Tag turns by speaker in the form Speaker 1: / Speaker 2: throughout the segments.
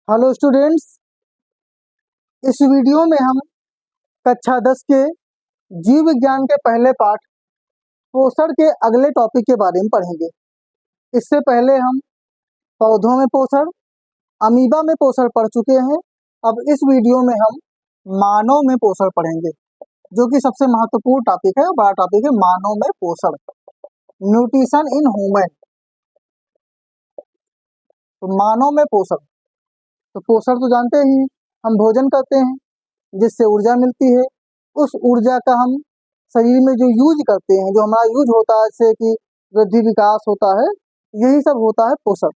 Speaker 1: Hello students, इस video में हम कक्षा 10 के जीव विज्ञान के पहले पाठ पोषण के अगले टॉपिक के बारे में पढ़ेंगे। इससे पहले हम पौधों में पोषण, अमीबा में पोषण पढ़ चुके हैं। अब इस वीडियो में हम मानव में पोषण पढ़ेंगे, जो कि सबसे महत्वपूर्ण टॉपिक है, बड़ा टॉपिक है मानव में पोषण, न्यूट्रिशन इन ह्यूमन। तो मानव में पोषण, तो पोषण तो जानते ही, हम भोजन करते हैं जिससे ऊर्जा मिलती है। उस ऊर्जा का हम शरीर में जो यूज करते हैं, जो हमारा यूज होता है, जैसे कि वृद्धि विकास होता है, यही सब होता है पोषण।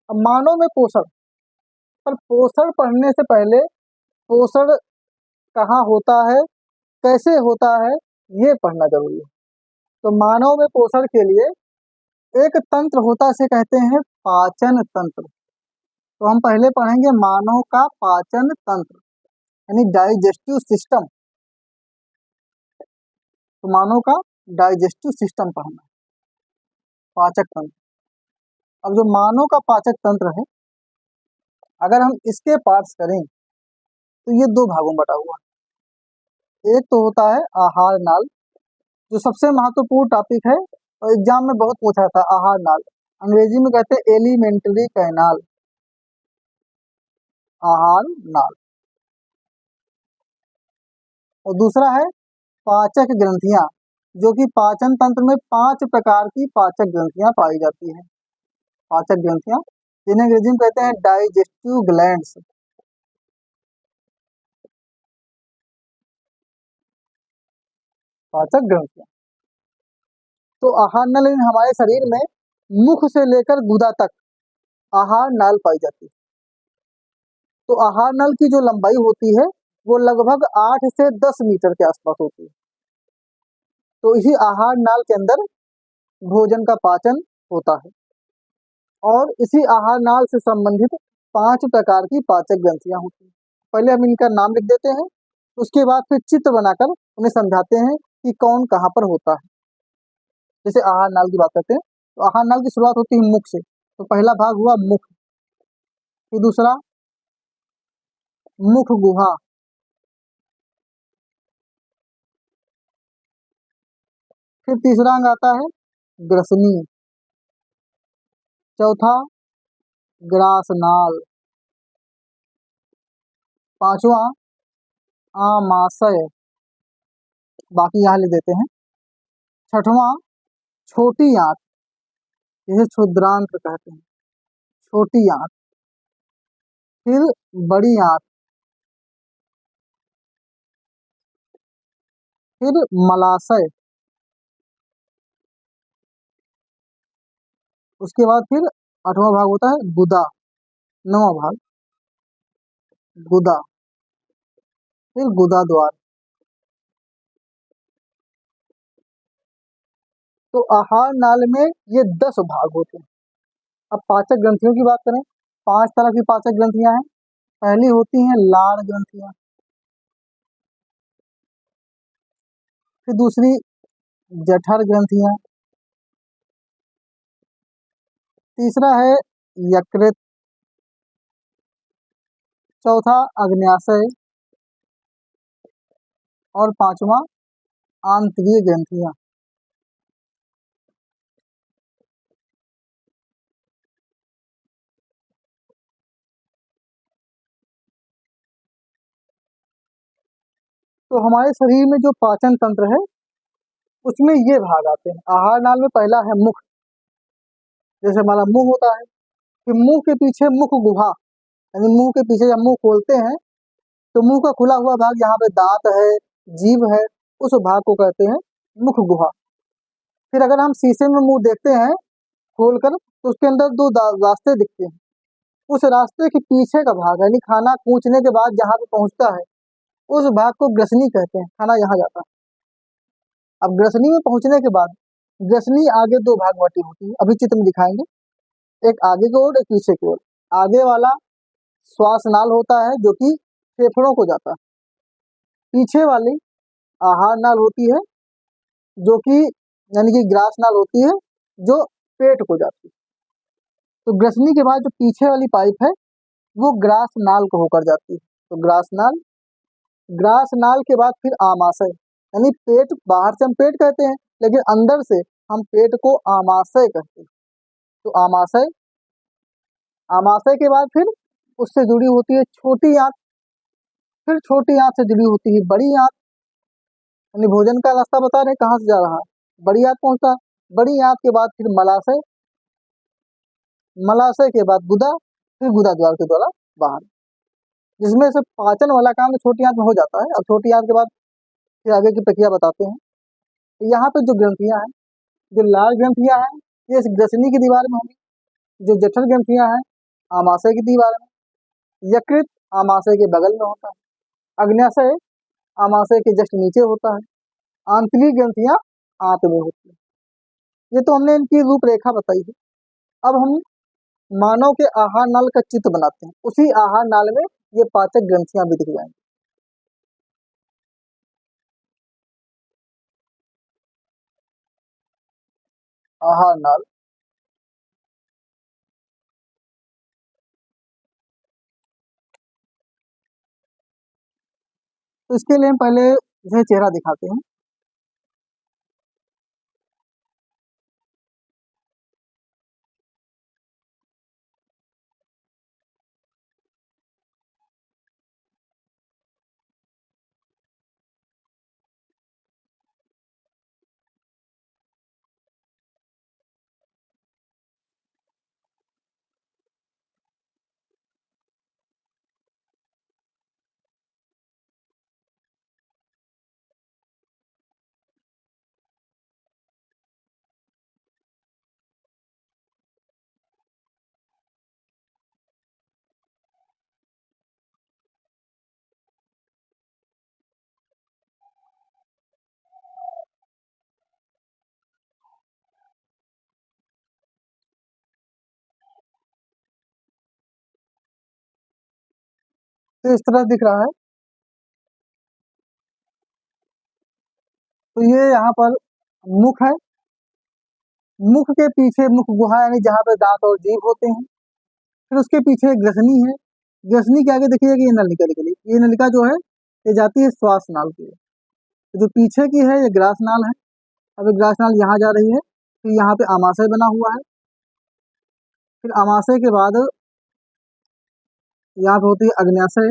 Speaker 1: अब मानव में पोषण, पर पोषण पढ़ने से पहले पोषण कहाँ होता है, कैसे होता है, ये पढ़ना जरूरी है। तो मानव में पोषण के लिए एक तंत्र होता है, इसे कहते हैं पाचन तंत्र। तो हम पहले पढ़ेंगे मानव का पाचन तंत्र, यानी डाइजेस्टिव सिस्टम। तो मानव का डाइजेस्टिव सिस्टम पढ़ना, पाचक तंत्र। अब जो मानव का पाचक तंत्र है, अगर हम इसके पार्ट्स करें तो ये दो भागों में बटा हुआ है। एक तो होता है आहार नाल, जो सबसे महत्वपूर्ण टॉपिक है और एग्जाम में बहुत पूछा था। आहार नाल अंग्रेजी में कहते हैं एलिमेंट्री कैनाल, आहार नाल। और दूसरा है पाचक ग्रंथियां, जो कि पाचन तंत्र में 5 प्रकार की पाचक ग्रंथियां पाई जाती हैं। पाचक ग्रंथियां, जिन्हें अंग्रेजी में कहते हैं डाइजेस्टिव ग्लैंड्स, पाचक ग्रंथियां। तो आहार नल हमारे शरीर में मुख से लेकर गुदा तक आहार नाल पाई जाती है। तो आहार नल की जो लंबाई होती है वो लगभग 8 से 10 मीटर के आसपास होती है। तो इसी आहार नाल के अंदर भोजन का पाचन होता है और इसी आहार नाल से संबंधित 5 प्रकार की पाचक ग्रंथियां होती हैं। पहले हम इनका नाम लिख देते हैं, उसके बाद फिर चित्र बनाकर उन्हें समझाते हैं कि कौन कहाँ पर होता है। जैसे आहार नाल की बात करते हैं, तो आहार नाल की शुरुआत होती है मुख से। तो पहला भाग हुआ मुख, फिर दूसरा मुख गुहा, फिर तीसरा अंग आता है ग्रसनी, चौथा ग्रासनाल, पांचवा आमाशय, बाकी यहाँ लिख देते हैं। छठवां छोटी आंत, जिसे क्षुद्रांत्र कहते हैं, छोटी आंत। फिर बड़ी आंत, फिर मलाशय, उसके बाद फिर 8वां भाग होता है गुदा, 9वां भाग गुदा, फिर गुदा द्वार। तो आहार नाल में ये 10 भाग होते हैं। अब पाचक ग्रंथियों की बात करें, 5 तरह की पाचक ग्रंथियां हैं। पहली होती हैं लार ग्रंथियां, फिर दूसरी जठर ग्रंथियां, तीसरा है यकृत, चौथा अग्न्याशय और पांचवा आंतरीय ग्रंथियां। तो हमारे शरीर में जो पाचन तंत्र है उसमें ये भाग आते हैं। आहार नाल में पहला है मुख, जैसे हमारा मुंह होता है, फिर मुंह के पीछे मुख गुहा, यानी मुंह के पीछे जब मुंह खोलते हैं तो मुंह का खुला हुआ भाग, यहाँ पे दांत है, जीभ है, उस भाग को कहते हैं मुख गुहा। फिर अगर हम शीशे में मुंह देखते हैं खोलकर, तो उसके अंदर 2 रास्ते दिखते हैं। उस रास्ते के पीछे का भाग, यानी खाना कूचने के बाद जहाँ पे पहुंचता है, उस भाग को ग्रसनी कहते हैं, खाना यहाँ जाता है। अब ग्रसनी में पहुंचने के बाद ग्रसनी आगे 2 भाग बटी होती है, अभी चित्र में दिखाएंगे, एक आगे की ओर, एक पीछे की ओर। आगे वाला श्वास नाल होता है जो कि फेफड़ों को जाता है, पीछे वाली आहार नाल होती है जो कि यानी कि ग्रास नाल होती है, जो पेट को जाती है। तो ग्रसनी के बाद जो पीछे वाली पाइप है वो ग्रास नाल को होकर जाती है। तो ग्रास नाल, ग्रास नाल के बाद फिर आमाशय, यानी पेट, बाहर से हम पेट कहते हैं लेकिन अंदर से हम पेट को आमाशय कहते हैं। तो आमाशय, आमाशय के बाद फिर उससे जुड़ी होती है छोटी आंत, फिर छोटी आंत से जुड़ी होती है बड़ी आंत, यानी भोजन का रास्ता बता रहे हैं कहाँ से जा रहा है, बड़ी आंत पहुंचता है। बड़ी आंत के बाद फिर मलाशय, मलाशय के बाद गुदा, फिर गुदा द्वार के द्वारा बाहर, जिसमें से पाचन वाला काम तो छोटी आंत में हो जाता है। अब छोटी आंत के बाद फिर आगे की प्रक्रिया बताते हैं। यहाँ पे जो ग्रंथियां हैं, जो लाल ग्रंथियां हैं ये इस ग्रसनी की दीवार में होंगी, जो जठर ग्रंथियां हैं आमाशय की दीवार में, यकृत आमाशय के बगल में होता है, अग्न्याशय आमाशय के जस्ट नीचे होता है, आंतरिक ग्रंथियां आंत में होती है। ये तो हमने इनकी रूपरेखा बताई है। अब हम मानव के आहार नाल का चित्र बनाते हैं, उसी आहार नाल में ये पाचक ग्रंथियां भी दिख जाएंगी। आहार नाल, तो इसके लिए हम पहले यह चेहरा दिखाते हैं। तो इस तरह दिख रहा है। तो ये यहाँ पर मुख है, मुख के पीछे मुख गुहा, यानी जहाँ पे दांत और जीभ होते हैं। फिर उसके पीछे ग्रसनी है, ग्रसनी के आगे देखिए कि ये नलिका निकली, ये नलिका जो है ये जाती है श्वास नाल की ओर। तो जो पीछे की है ये ग्रास नाल है। अब ये ग्रास नाल यहाँ जा रही है, फिर यहाँ पे आमाशय बना हुआ है, फिर आमाशय के बाद यहाँ पे होती है अग्न्याशय।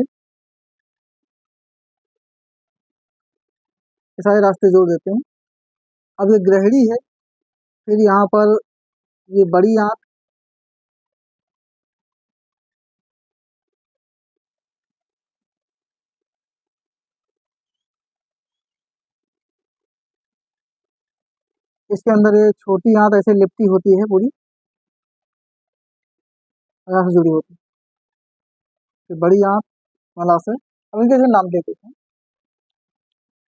Speaker 1: ये सारे रास्ते जोड़ देते हैं। अब ये ग्रहणी है, फिर यहाँ पर ये बड़ी आंत, इसके अंदर ये छोटी आंत ऐसे लिपटी होती है पूरी, यहाँ से जुड़ी होती है, फिर बड़ी आंत, मलाशय। अब इनके जो नाम देते हैं,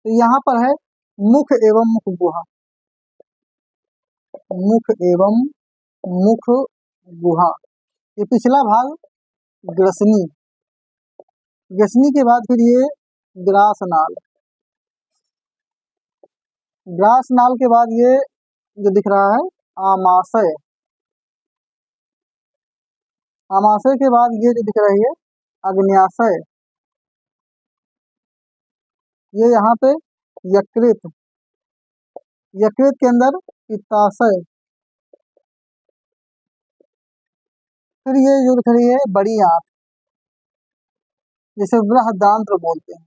Speaker 1: तो यहाँ पर है मुख एवं मुख गुहा, मुख एवं मुख गुहा, ये पिछला भाग ग्रसनी, ग्रसनी के बाद फिर ये ग्रास नाल, ग्रास नाल के बाद ये जो दिख रहा है आमाशय, आमाशय के बाद ये जो दिख रही है अग्न्याशय, ये यहाँ पे यकृत, यकृत के अंदर पित्ताशय, फिर ये जो दिख रही है बड़ी आंत, जिसे बृहदांत्र बोलते हैं,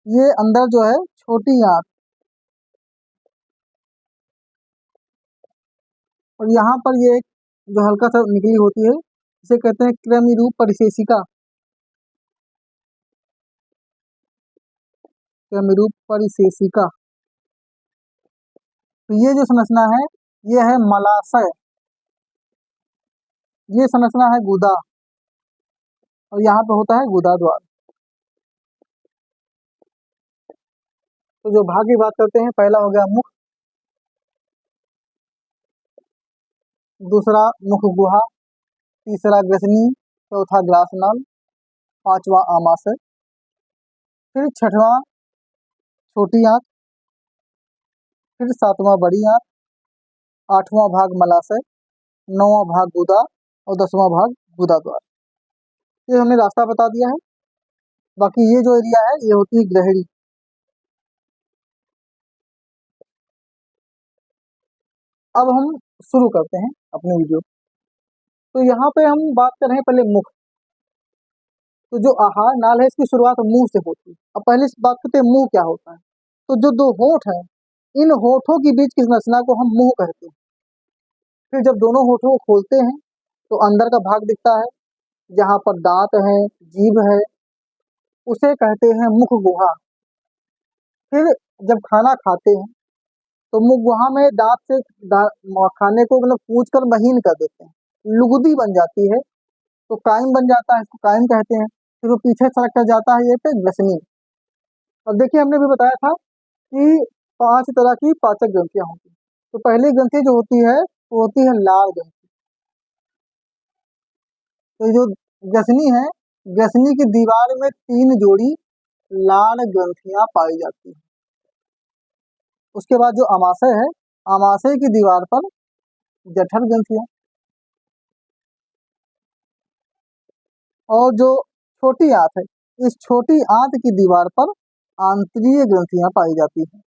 Speaker 1: ये अंदर जो है छोटी आंत, और यहाँ पर ये एक जो हल्का सा निकली होती है इसे कहते हैं कृमि रूप परिशेषिका, कृमि रूप परिशेषिका। तो ये जो संरचना है ये है मलाशय, ये संरचना है गुदा, और यहाँ पे होता है गुदा द्वार। तो जो भाग की बात करते हैं, पहला हो गया मुख, दूसरा मुख गुहा, तीसरा ग्रसनी, चौथा ग्रासनाल, पांचवा आमाशय, फिर छठवां छोटी आंत, फिर सातवां बड़ी आंत, आठवां भाग मलाशय, नौवां भाग गुदा और 10वां भाग गुदा द्वार। ये हमने रास्ता बता दिया है। बाकी ये जो एरिया है ये होती है ग्रहणी। अब हम शुरू करते हैं अपनी वीडियो। तो यहाँ पे हम बात कर रहे हैं पहले मुख। तो जो आहार नाल है इसकी शुरुआत मुंह से होती है। अब पहले इस बात करते हैं मुंह क्या होता है। तो जो दो होंठ हैं, इन होठों के बीच की संरचना को हम मुंह कहते हैं। फिर जब दोनों होठों को खोलते हैं तो अंदर का भाग दिखता है, जहाँ पर दांत है, जीभ है, उसे कहते हैं मुख गुहा। फिर जब खाना खाते हैं तो मुख गुहा में दांत से खाने को मतलब पूछ कर महीन कर देते हैं, लुगदी बन जाती है, तो कायम बन जाता है, इसको कायम कहते हैं। फिर वो पीछे सरक कर जाता है ये पे ग्रसनी। अब देखिए हमने भी बताया था कि 5 तरह की पाचक ग्रंथियां होती हैं। तो पहली ग्रंथि जो होती है वो होती है लाल ग्रंथि। तो जो ग्रसनी है, ग्रसनी की दीवार में 3 जोड़ी लाल ग्रंथियां पाई जाती हैं। उसके बाद जो अमाशय है, अमाशय की दीवार पर जठर ग्रंथियां, और जो छोटी आंत है, इस छोटी आंत की दीवार पर आंतरीय ग्रंथियां पाई जाती हैं।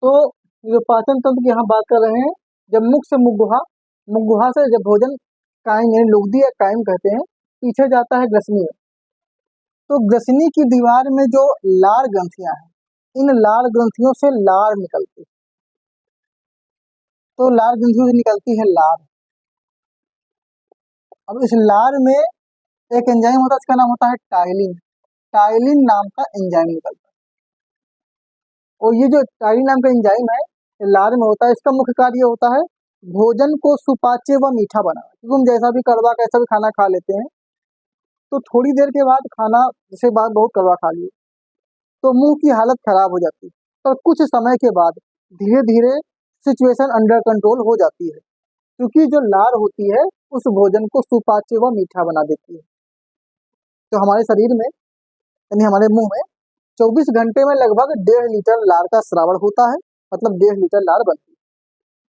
Speaker 1: तो जो पाचन तंत्र की यहाँ बात कर रहे हैं, जब मुख से मुख गुहा से जब भोजन कायम यानी लुगदी या कायम कहते हैं, पीछे जाता है ग्रसनी में। तो ग्रसनी की दीवार में जो लाल ग्रंथियां हैं, इन लाल ग्रंथियों से लार निकलती है। तो लार ग्रंथियों से निकलती है लार। अब इस लार में एक एंजाइम होता है, इसका नाम होता है टाइलिन। टाइलिन नाम का एंजाइम निकलता है। और ये जो टाइलिन नाम का एंजाइम है, ये लार में होता है। इसका मुख्य कार्य होता है भोजन को सुपाच्य व मीठा बनाना। क्योंकि हम जैसा भी कड़वा कैसा भी खाना खा लेते हैं, तो थोड़ी देर के बाद खाना, जैसे बाद बहुत कड़वा खा लिए तो मुंह की हालत खराब हो जाती है, पर कुछ समय के बाद धीरे धीरे सिचुएशन अंडर कंट्रोल हो जाती है, क्योंकि जो लार होती है उस भोजन को सुपाच्य व मीठा बना देती है। तो हमारे शरीर में यानी हमारे मुंह में 24 घंटे में लगभग 1.5 लीटर लार का स्रावण होता है, मतलब 1.5 लीटर लार बनती है।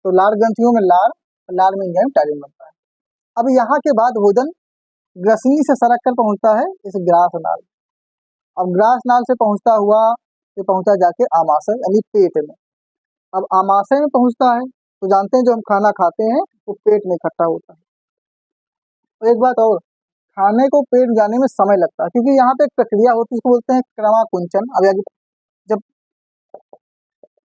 Speaker 1: तो लार ग्रंथियों में लार, लार में एंजाइम टाइलिन बनता है। अब यहाँ के बाद भोजन ग्रसनी से सरक कर पहुंचता है इस ग्रास नाल। अब ग्रास नाल से पहुंचता हुआ ये पहुंचा जाके आमाशय यानी पेट में। अब आमाशय में पहुंचता है तो जानते हैं जो हम खाना खाते हैं वो पेट में इकट्ठा होता है। तो एक बात और, खाने को पेट जाने में समय लगता है, क्योंकि यहाँ पे एक प्रक्रिया होती है, इसको बोलते हैं क्रमाकुंचन। अब आगे जब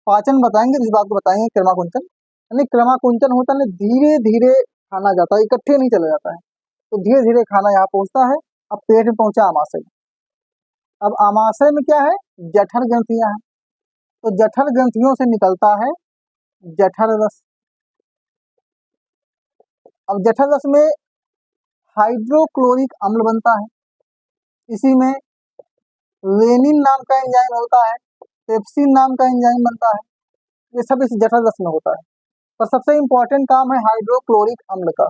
Speaker 1: पाचन बताएंगे तो इस बात को बताएंगे क्रमाकुंचन। यानी क्रमाकुंचन होता है, धीरे धीरे खाना जाता है, इकट्ठे नहीं चला जाता है। तो धीरे धीरे खाना यहाँ पहुंचता है। अब पेट में पहुंचा आमाशय। अब आमाशय में क्या है, जठर ग्रंथियां हैं। तो जठर ग्रंथियों से निकलता है जठर रस। अब जठर रस में हाइड्रोक्लोरिक अम्ल बनता है। इसी में रेनिन नाम का एंजाइम होता है, पेप्सिन नाम का एंजाइम बनता है। ये सब इस जठर रस में होता है। पर सबसे इंपॉर्टेंट काम है हाइड्रोक्लोरिक अम्ल का।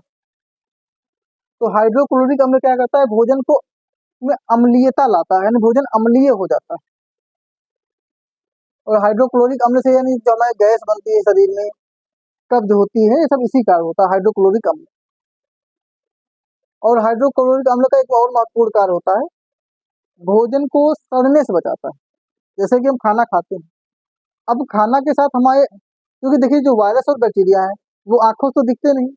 Speaker 1: तो हाइड्रोक्लोरिक अम्ल क्या करता है, भोजन को में अम्लीयता लाता है, यानी भोजन अम्लीय हो जाता है। और हाइड्रोक्लोरिक अम्ल से यानी जो हमारे गैस बनती है शरीर में, कब्ज होती है, ये सब इसी कारण होता है, हाइड्रोक्लोरिक अम्ल। और हाइड्रोक्लोरिक अम्ल का एक और महत्वपूर्ण कार्य होता है, भोजन को सड़ने से बचाता है। जैसे कि हम खाना खाते हैं, अब खाना के साथ हमारे, क्योंकि देखिए जो वायरस और बैक्टीरिया है वो आंखों से तो दिखते नहीं।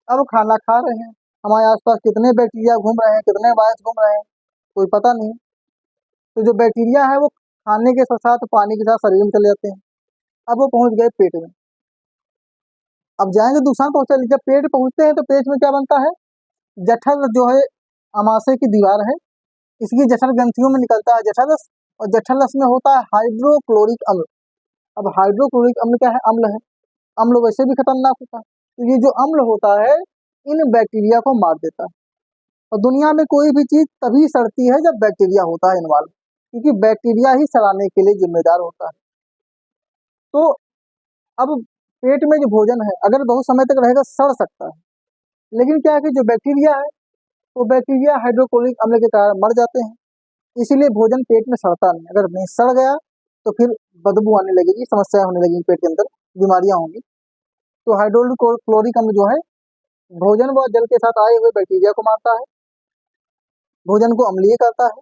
Speaker 1: अब खाना खा रहे हैं, हमारे आसपास कितने बैक्टीरिया घूम रहे हैं, कितने वायरस घूम रहे हैं, कोई पता नहीं। तो जो बैक्टीरिया है वो खाने के साथ साथ पानी के साथ शरीर में चले जाते हैं। अब वो पहुंच गए पेट में। अब जाएंगे नुकसान पहुंचा, जब पेट पहुंचते हैं तो पेट में क्या बनता है, जठर जो है अमाशय की दीवार है, इसकी जठर ग्रंथियों में निकलता है जठर रस। और जठर रस में होता है हाइड्रोक्लोरिक अम्ल। अब हाइड्रोक्लोरिक अम्ल क्या है, अम्ल है। अम्ल वैसे भी खतरनाक होता है, तो ये जो अम्ल होता है इन बैक्टीरिया को मार देता है। और दुनिया में कोई भी चीज तभी सड़ती है जब बैक्टीरिया होता है इन्वॉल्व, क्योंकि बैक्टीरिया ही सड़ाने के लिए जिम्मेदार होता है। तो अब पेट में जो भोजन है अगर बहुत समय तक रहेगा सड़ सकता है, लेकिन क्या है कि जो बैक्टीरिया है वो बैक्टीरिया हाइड्रोक्लोरिक अम्ल के कारण मर जाते हैं। इसीलिए भोजन पेट में सड़ता नहीं। अगर नहीं सड़ गया तो फिर बदबू आने लगेगी, समस्या होने लगेगी, पेट के अंदर बीमारियां होंगी। तो हाइड्रोक्लोरिक अम्ल जो है भोजन व जल के साथ आए हुए बैक्टीरिया को मारता है, भोजन को अम्लीय करता है।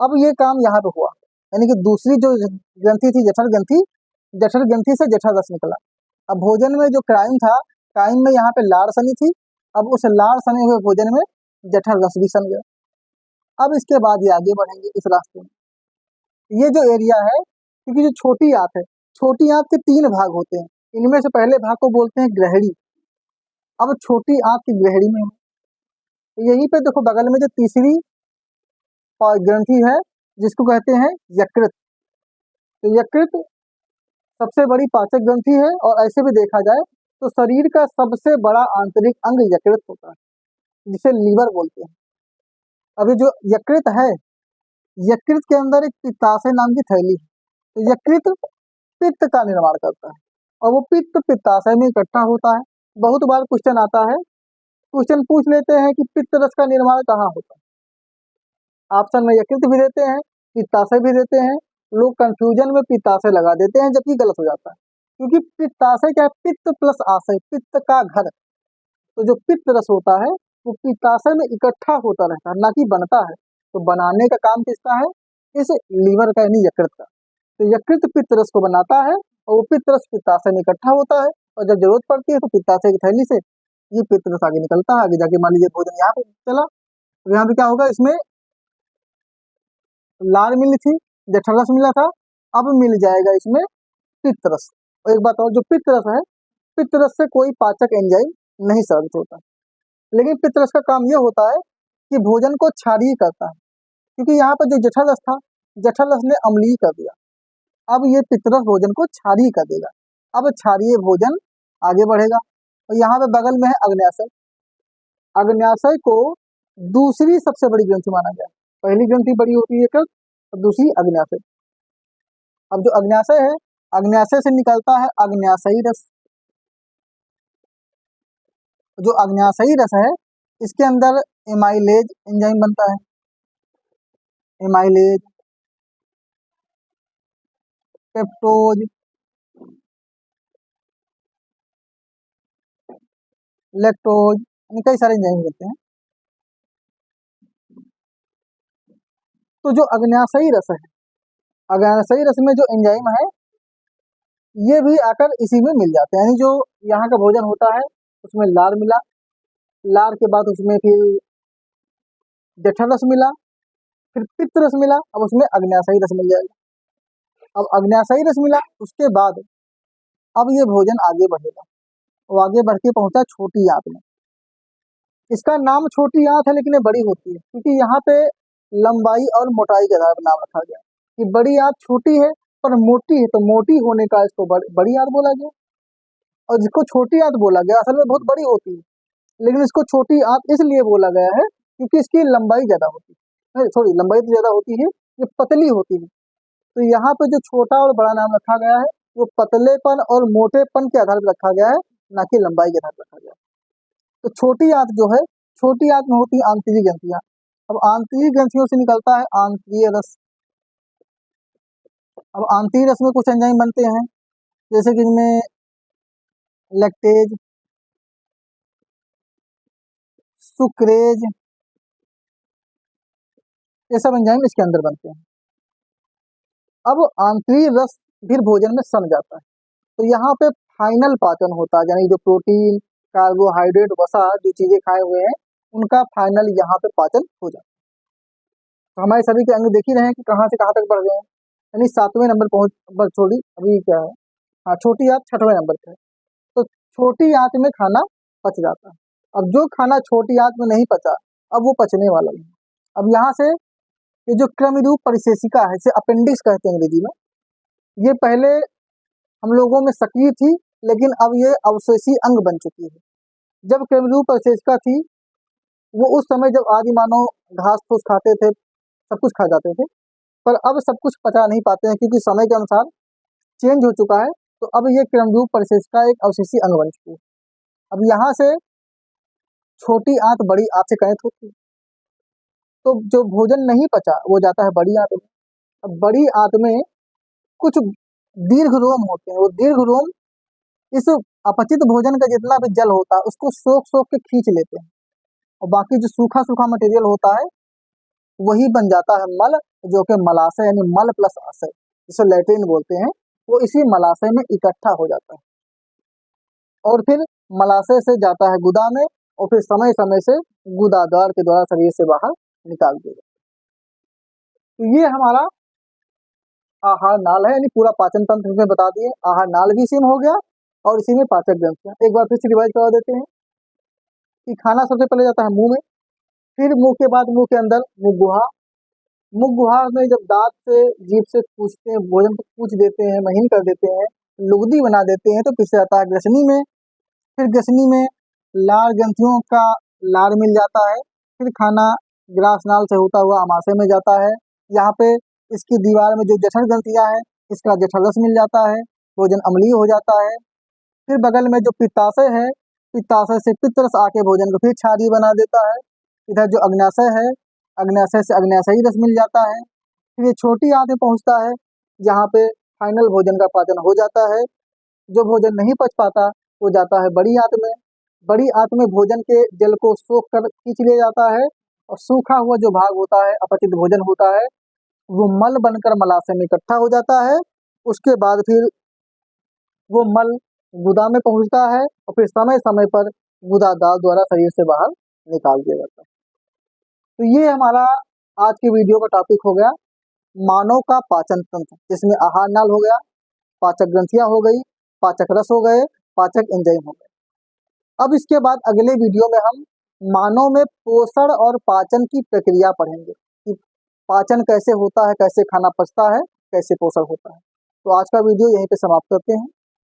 Speaker 1: अब ये काम यहाँ पे हुआ, यानी कि दूसरी जो ग्रंथि थी जठर ग्रंथि, जठर ग्रंथि से जठर रस निकला। अब भोजन में जो क्राइम था, क्राइम में यहाँ पे लार सनी थी, अब उस लार सने हुए भोजन में जठर रस भी सन गया। अब इसके बाद ये आगे बढ़ेंगे इस रास्ते में। ये जो एरिया है, क्योंकि जो छोटी आंत है, छोटी आंत के 3 भाग होते हैं, इनमें से पहले भाग को बोलते हैं ग्रहणी। अब छोटी आंत की ग्रहणी में तो यहीं पे देखो बगल में जो तीसरी ग्रंथि है जिसको कहते हैं यकृत। तो यकृत सबसे बड़ी पाचक ग्रंथि है, और ऐसे भी देखा जाए तो शरीर का सबसे बड़ा आंतरिक अंग यकृत होता है, जिसे लीवर बोलते हैं। अभी जो यकृत है, यकृत के अंदर एक पित्ताशय नाम की थैली है। तो यकृत पित्त का निर्माण करता है, और वो पित्त पित्ताशय में इकट्ठा होता है। बहुत बार क्वेश्चन आता है, क्वेश्चन पूछ लेते हैं कि पित्त रस का निर्माण कहाँ होता है। ऑप्शन में यकृत भी देते हैं, पित्ताशय भी देते हैं। लोग कंफ्यूजन में पित्ताशय लगा देते हैं, जबकि गलत हो जाता है, क्योंकि पित्ताशय क्या है, पित्त प्लस आशय, पित्त का घर। तो जो पित्त रस होता है वो पित्ताशय में इकट्ठा होता रहता है, ना कि बनता है। तो बनाने का काम किसका है, इस लीवर का यानी यकृत का। तो यकृत पित्त रस को बनाता है, और वो पित्त रस पित्ताशय में इकट्ठा होता है, और जब जरूरत पड़ती है तो पित्ताशय की थैली से ये पित्त रस आगे निकलता है। आगे जाके मान लीजिए भोजन यहाँ पे चला, तो यहाँ पे क्या होगा, इसमें लार मिली थी, जठर रस मिला था, अब मिल जाएगा इसमें पित्त रस। और एक बात और, जो पित्त रस है, पित्त रस से कोई पाचक एंजाइम नहीं स्रावित होता, लेकिन पित्त रस का काम यह होता है कि भोजन को क्षारीय करता है। क्योंकि यहाँ पर जो जठर रस था, जठर रस ने अम्लीय कर दिया, अब ये पित्त रस भोजन को क्षारीय कर देगा। अब क्षारीय भोजन आगे बढ़ेगा, और यहाँ पे बगल में है अग्न्याशय। अग्न्याशय को दूसरी सबसे बड़ी ग्रंथि माना गया। पहली ग्रंथि बड़ी होती है यकृत, और दूसरी अग्न्याशय। अब जो अग्न्याशय है, अग्न्याशय से निकलता है अग्न्याशयी रस। जो अग्न्याशयी रस है, इसके अंदर एमाइलेज एंजाइम बनता है, एमाइलेज, पेप्टोज, लैक्टोज, यानी कई सारे एंजाइम होते हैं। तो जो अग्न्याशयी रस है, अग्न्याशयी रस में जो एंजाइम है, ये भी आकर इसी में मिल जाते हैं। यानी जो यहाँ का भोजन होता है उसमें लार मिला, लार के बाद उसमें फिर जठर रस मिला, फिर पित्त रस मिला, अब उसमें अग्न्याशयी रस मिल जाएगा। अब अग्न्याशयी रस मिला, उसके बाद अब ये भोजन आगे बढ़ेगा, वो आगे बढ़ के पहुंचा छोटी आंत में। इसका नाम छोटी आंत है, लेकिन ये बड़ी होती है, क्योंकि यहाँ पे लंबाई और मोटाई के आधार पर नाम रखा गया कि बड़ी आंत छोटी है पर मोटी है, तो मोटी होने का इसको बड़ी आंत बोला गया। और जिसको छोटी आंत बोला गया, असल में बहुत बड़ी होती है, लेकिन इसको छोटी आंत इसलिए बोला गया है क्योंकि इसकी लंबाई ज्यादा होती है। सॉरी, लंबाई तो ज्यादा होती है, ये पतली होती है। तो यहाँ पे जो छोटा और बड़ा नाम रखा गया है, वो पतलेपन और मोटेपन के आधार पर रखा गया है, ना कि लंबाई के आधार पर रखा गया है। तो छोटी आंत जो है, छोटी आंत में होती है आंतरिक ग्रंथियां। अब आंतरिक ग्रंथियों से निकलता है आंतरीय रस। अब आंतरिक रस में कुछ एंजाइम बनते हैं, जैसे कि इनमें लैक्टेज, सुक्रेज, ये सब एंजाइम इसके अंदर बनते हैं। अब आंतरिक रस फिर भोजन में सम जाता है, तो यहाँ पे फाइनल पाचन होता है, यानी जो प्रोटीन, कार्बोहाइड्रेट, वसा जो चीजें खाए हुए हैं, उनका फाइनल यहाँ पे पाचन हो जाता है। तो हमारे सभी के अंग देख ही रहे हैं कि कहाँ से कहाँ तक बढ़ गए हैं, यानी 7वें नंबर पहुंच, छोड़ी अभी क्या है, हाँ, छोटी आंत 6वें नंबर पे है। तो छोटी आंत में खाना पच जाता है। अब जो खाना छोटी आंत में नहीं पचा, अब वो पचने वाला नहीं। अब यहाँ से ये जो क्रमरूप परिशेषिका है, इसे अपेंडिक्स कहते हैं अंग्रेजी में, ये पहले हम लोगों में सक्रिय थी, लेकिन अब ये अवशेषी अंग बन चुकी है। जब क्रमरूप परिशेषिका थी, वो उस समय जब आदि मानव घास फूस खाते थे, सब कुछ खा जाते थे, पर अब सब कुछ पचा नहीं पाते हैं, क्योंकि समय के अनुसार चेंज हो चुका है। तो अब ये क्रमरूप परिशेषिका एक अवशेषी अंग बन चुकी है। अब यहाँ से छोटी आंत बड़ी आंत से कनेक्ट होती है, तो जो भोजन नहीं पचा वो जाता है बड़ी आंत में। अब बड़ी आंत में कुछ दीर्घ रोम होते हैं, वो दीर्घ रोम इस अपचित भोजन का जितना भी जल होता है उसको सोख सोख के खींच लेते हैं, और बाकी जो सूखा सूखा मटेरियल होता है वही बन जाता है मल, जो कि मलाशय यानी मल प्लस आशय जिसे लैट्रिन बोलते हैं, वो इसी मलाशय में इकट्ठा हो जाता है और फिर मलाशय से जाता है गुदा में, और फिर समय समय से गुदाद्वार के द्वारा शरीर से बाहर निकाल दिया जाता है। तो ये हमारा आहार नाल है, यानी पूरा पाचन तंत्र में बता दिए। आहार नाल भी इसी में हो गया और इसी में पाचक ग्रंथियां। एक बार फिर से रिवाइज करा देते हैं कि खाना सबसे पहले जाता है मुंह में, फिर मुंह के बाद मुंह के अंदर मुंह गुहा, मुंह गुहा में जब दांत से जीभ से पूछते हैं, भोजन को पूछ देते हैं, महीन कर देते हैं, लुगदी बना देते हैं, तो पीछे जाता है ग्रसनी में, फिर ग्रसनी में लार ग्रंथियों का लार मिल जाता है, फिर खाना ग्रास नाल से होता हुआ आमाशय में जाता है, यहाँ पे इसकी दीवार में जो जठर ग्रंथियां हैं इसका जठर रस मिल जाता है, भोजन अम्लीय हो जाता है। फिर बगल में जो पित्ताशय है, पित्ताशय से पित्त रस आके भोजन को फिर क्षारीय बना देता है। इधर जो अग्न्याशय है, अग्न्याशय से अग्न्याशयी रस मिल जाता है। फिर ये छोटी आंत में पहुंचता है जहाँ पे फाइनल भोजन का पाचन हो जाता है। जो भोजन नहीं पच पाता वो जाता है बड़ी आंत में, बड़ी आंत में भोजन के जल को सोख कर खींच लिया जाता है, और सूखा हुआ जो भाग होता है, अपचित भोजन होता है, वो मल बनकर मलाशय में इकट्ठा हो जाता है। उसके बाद फिर वो मल गुदा में पहुंचता है और फिर समय समय पर गुदाद्वार द्वारा शरीर से बाहर निकाल दिया जाता है। तो ये हमारा आज के वीडियो का टॉपिक हो गया मानव का पाचन तंत्र, जिसमें आहार नाल हो गया, पाचक ग्रंथियां हो गई, पाचक रस हो गए, पाचक एंजाइम हो गए। अब इसके बाद अगले वीडियो में हम मानव में पोषण और पाचन की प्रक्रिया पढ़ेंगे कि पाचन कैसे होता है, कैसे खाना पचता है, कैसे पोषण होता है। तो आज का वीडियो यहीं पे समाप्त करते हैं।